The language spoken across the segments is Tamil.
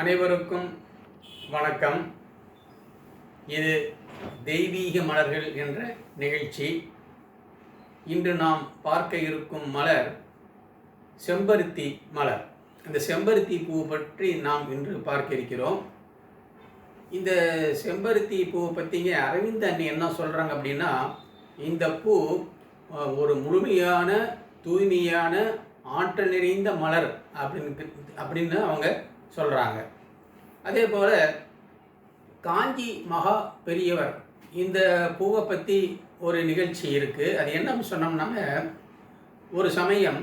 அனைவருக்கும் வணக்கம். இது தெய்வீக மலர்கள் என்ற நிகழ்ச்சி. இன்று நாம் பார்க்க இருக்கும் மலர் செம்பருத்தி மலர். இந்த செம்பருத்தி பூ பற்றி நாம் இன்று பார்க்க இருக்கிறோம். இந்த செம்பருத்தி பூவை பற்றிங்க அரவிந்த் அண்ணி என்ன சொல்கிறாங்க அப்படின்னா, இந்த பூ ஒரு முழுமையான தூய்மையான ஆற்றல் நிறைந்த மலர் அப்படின்னு அவங்க சொல்கிறாங்க. அதே போல் காஞ்சி மகா பெரியவர் இந்த பூவை பற்றி ஒரு நிகழ்ச்சி இருக்குது. அது என்னன்னு சொன்னோம்னாங்க, ஒரு சமயம்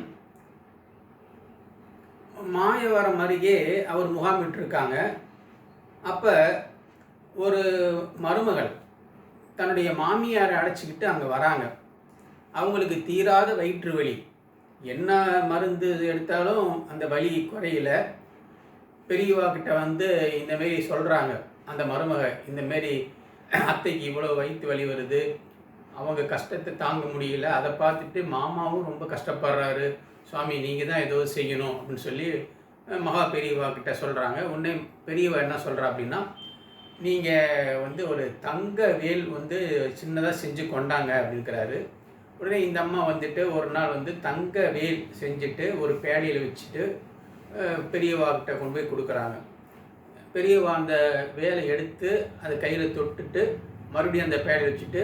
மாயவரம் அருகே அவர் முகாமிட்டிருக்காங்க. அப்போ ஒரு மருமகள் தன்னுடைய மாமியாரை அழைச்சிக்கிட்டு அங்கே வராங்க. அவங்களுக்கு தீராத வயிற்று வலி, என்ன மருந்து எடுத்தாலும் அந்த வலி குறையில. பெரியவா கிட்ட வந்து இந்தமாரி சொல்கிறாங்க, அந்த மருமக இந்தமாரி அத்தைக்கு இவ்வளோ வயிற்று வலி வருது, அவங்க கஷ்டத்தை தாங்க முடியல, அதை பார்த்துட்டு மாமாவும் ரொம்ப கஷ்டப்படுறாரு, சுவாமி நீங்கள் தான் ஏதோ செய்யணும் அப்படின்னு சொல்லி மகா பெரியவா கிட்ட சொல்கிறாங்க. உடனே பெரியவா என்ன சொல்கிறா அப்படின்னா, நீங்கள் வந்து ஒரு தங்க வேல் வந்து சின்னதாக செஞ்சு கொண்டாங்க அப்படிங்கிறாரு. உடனே இந்த அம்மா வந்துட்டு ஒரு நாள் வந்து தங்க வேல் செஞ்சுட்டு ஒரு பேழையில் வச்சுட்டு பெரியவாக்கிட்ட கொண்டு போய் கொடுக்குறாங்க. பெரியவா அந்த வேலை எடுத்து அதை கையில் தொட்டுட்டு மறுபடியும் அந்த பேடை வச்சுட்டு,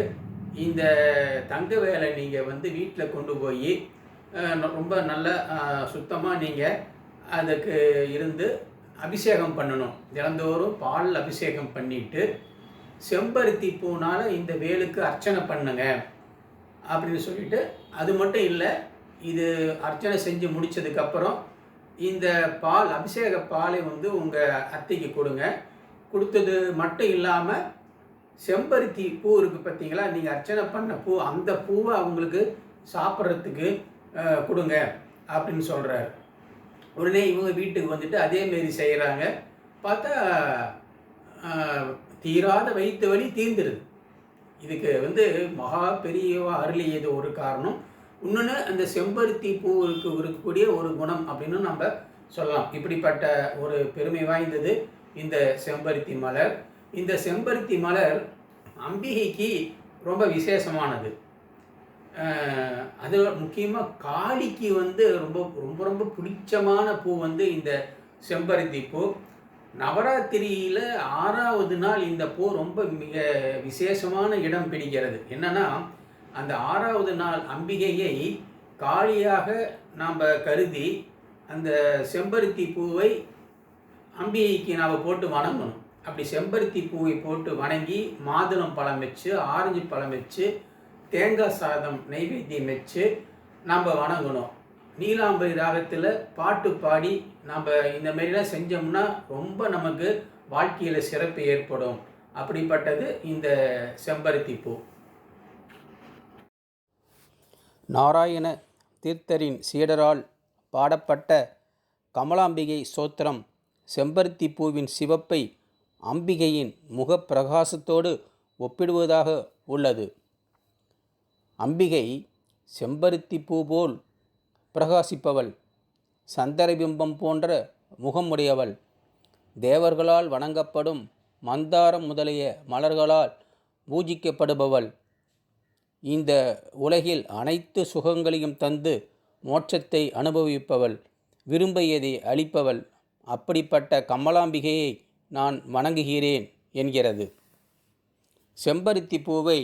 இந்த தங்க வேலை நீங்கள் வந்து வீட்டில் கொண்டு போய் ரொம்ப நல்ல சுத்தமாக நீங்கள் அதுக்கு இருந்து அபிஷேகம் பண்ணணும். தினந்தோறும் பால் அபிஷேகம் பண்ணிவிட்டு செம்பருத்தி பூனால் இந்த வேலுக்கு அர்ச்சனை பண்ணுங்க அப்படின்னு சொல்லிட்டு, அது மட்டும் இல்லை, இது அர்ச்சனை செஞ்சு முடித்ததுக்கப்புறம் இந்த பால் அபிஷேக பாலை வந்து உங்கள் அத்தைக்கு கொடுங்க. கொடுத்தது மட்டும் இல்லாமல் செம்பருத்தி பூ இருக்குது பார்த்தீங்களா, நீங்கள் அர்ச்சனை பண்ண பூ, அந்த பூவை அவங்களுக்கு சாப்பிட்றதுக்கு கொடுங்க அப்படின்னு சொல்கிறார். உடனே இவங்க வீட்டுக்கு வந்துட்டு அதேமாரி செய்கிறாங்க. பார்த்தா தீராத வயிற்று வலி தீர்ந்துடுது. இதுக்கு வந்து மகா பெரியவா அருளியது ஒரு காரணம். இன்னொன்று, அந்த செம்பருத்தி பூவுக்கு இருக்கக்கூடிய ஒரு குணம் அப்படின்னு நம்ம சொல்லலாம். இப்படிப்பட்ட ஒரு பெருமை வாய்ந்தது இந்த செம்பருத்தி மலர். இந்த செம்பருத்தி மலர் அம்பிகைக்கு ரொம்ப விசேஷமானது. அது முக்கியமாக காளிக்கு வந்து ரொம்ப ரொம்ப ரொம்ப பிடிச்சமான பூ வந்து இந்த செம்பருத்தி பூ. நவராத்திரியில் 6வது நாள் இந்த பூ ரொம்ப மிக விசேஷமான இடம் பிடிக்கிறது. என்னென்னா, அந்த 6வது நாள் அம்பிகையை காளியாக நாம் கருதி அந்த செம்பருத்தி பூவை அம்பிகைக்கு நாம் போட்டு வணங்கணும். அப்படி செம்பருத்தி பூவை போட்டு வணங்கி மாதுளம் பழம் வச்சு, ஆரஞ்சு பழம் வச்சு, தேங்காய் சாதம் நைவேத்தியம் வச்சு நாம் வணங்கணும். நீலாம்பரி ராகத்தில் பாட்டு பாடி நம்ம இந்த மாதிரிலாம் செஞ்சோம்னா ரொம்ப நமக்கு வாழ்க்கையில் சிறப்பு ஏற்படும். அப்படிப்பட்டது இந்த செம்பருத்தி பூ. நாராயண தீர்த்தரின் சீடரால் பாடப்பட்ட கமலாம்பிகை ஸ்தோத்திரம் செம்பருத்தி பூவின் சிவப்பை அம்பிகையின் முகப்பிரகாசத்தோடு ஒப்பிடுவதாக உள்ளது. அம்பிகை செம்பருத்தி பூ போல் பிரகாசிப்பவள், சந்திரபிம்பம் போன்ற முகமுடையவள், தேவர்களால் வணங்கப்படும் மந்தாரம் முதலிய மலர்களால் பூஜிக்கப்படுபவள், இந்த உலகில் அனைத்து சுகங்களையும் தந்து மோட்சத்தை அனுபவிப்பவள், விரும்பியதை அளிப்பவள். அப்படிப்பட்ட கமலாம்பிகையை நான் வணங்குகிறேன் என்கிறது. செம்பருத்தி பூவை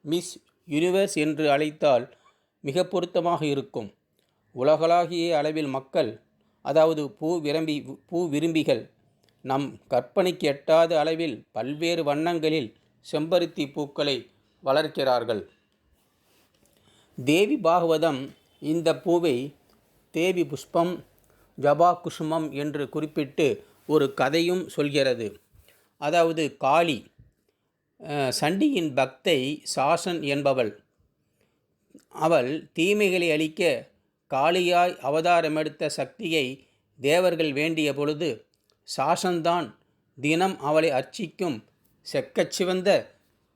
மிஸ் யூனிவர்ஸ் என்று அழைத்தால் மிக பொருத்தமாக இருக்கும். உலகளாகிய அளவில் மக்கள், அதாவது பூ விரும்பிகள், நம் கற்பனைக்கு எட்டாத அளவில் பல்வேறு வண்ணங்களில் செம்பருத்தி பூக்களை வளர்க்கிறார்கள். தேவி பாகவதம் இந்த பூவை தேவி புஷ்பம், ஜபா குசுமம் என்று குறிப்பிட்டு ஒரு கதையும் சொல்கிறது. அதாவது காளி சண்டியின் பக்தை சாசன் என்பவள். அவள் தீமைகளை அழிக்க காளியாய் அவதாரமெடுத்த சக்தியை தேவர்கள் வேண்டிய பொழுது, சாசன்தான் தினம் அவளை அர்ச்சிக்கும் செக்கச்சிவந்த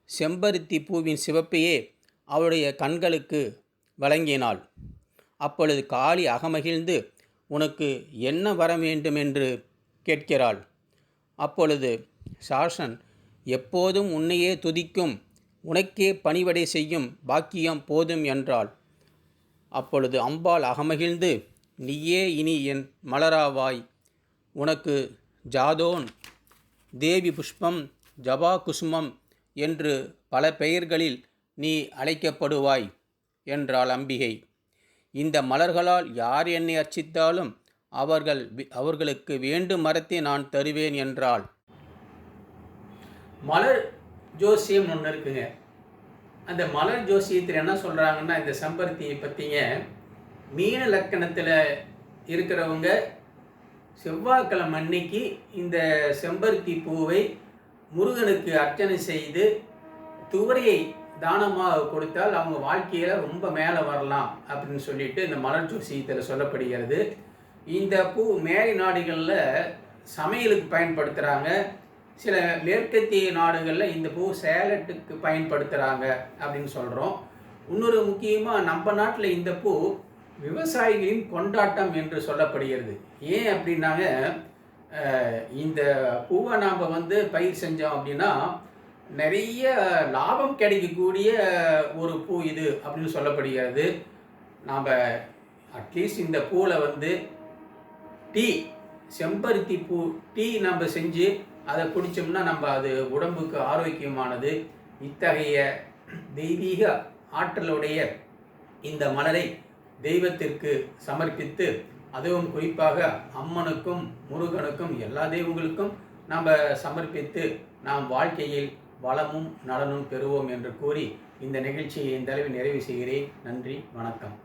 செம்பருத்தி பூவின் சிவப்பையே அவளுடைய கண்களுக்கு வழங்கினாள். அப்பொழுது காளி அகமகிழ்ந்து, உனக்கு என்ன வர வேண்டும் என்று கேட்கிறாள். அப்பொழுது சாசன், எப்போதும் உன்னையே துதிக்கும், உனக்கே பணிவடை செய்யும் பாக்கியம் போதும் என்றாள். அப்பொழுது அம்பாள் அகமகிழ்ந்து, நீயே இனி என் மலராவாய், உனக்கு ஜாதோன், தேவி புஷ்பம், ஜபா குசுமம் என்று பல பெயர்களில் நீ அழைக்கப்படுவாய் என்றாள் அம்பிகை. இந்த மலர்களால் யார் என்னை அர்ச்சித்தாலும் அவர்களுக்கு வேண்டும் மரத்தை நான் தருவேன் என்றாள். மலர் ஜோசியம் ஒன்று இருக்குங்க. அந்த மலர் ஜோசியத்தில் என்ன சொல்கிறாங்கன்னா, இந்த செம்பருத்தியை பற்றிங்க, மீன லக்கணத்தில் இருக்கிறவங்க செவ்வாய்க்கிழமை அன்னைக்கு இந்த செம்பருத்தி பூவை முருகனுக்கு அர்ச்சனை செய்து துவரையை தானமாக கொடுத்தால் அவங்க வாழ்க்கையில் ரொம்ப மேலே வரலாம் அப்படின்னு சொல்லிட்டு இந்த மலர் ஜோசியத்தில் சொல்லப்படுகிறது. இந்த பூ மேலை நாடுகளில் சமையலுக்கு பயன்படுத்துகிறாங்க. சில மேற்கத்திய நாடுகளில் இந்த பூ சேலட்டுக்கு பயன்படுத்துகிறாங்க அப்படின்னு சொல்கிறோம். இன்னொரு முக்கியமாக நம்ம நாட்டில் இந்த பூ விவசாயிகளின் கொண்டாட்டம் என்று சொல்லப்படுகிறது. ஏன் அப்படின்னாங்க, இந்த பூவை நாம் பயிர் செஞ்சோம் அப்படின்னா நிறைய லாபம் கிடைக்கக்கூடிய ஒரு பூ இது அப்படின்னு சொல்லப்படுகிறது. நாம் அட்லீஸ்ட் இந்த பூவில் டீ, செம்பருத்தி பூ டீ நம்ம செஞ்சு அதை குடித்தோம்னா அது உடம்புக்கு ஆரோக்கியமானது. இத்தகைய தெய்வீக ஆற்றலுடைய இந்த மலரை தெய்வத்திற்கு சமர்ப்பித்து, அதுவும் குறிப்பாக அம்மனுக்கும் முருகனுக்கும் எல்லா தெய்வங்களுக்கும் நாம் சமர்ப்பித்து நாம் வாழ்க்கையில் வளமும் நலனும் பெறுவோம் என்று கூறி இந்த நிகழ்ச்சியை இந்த அளவில் நிறைவு செய்கிறேன். நன்றி, வணக்கம்.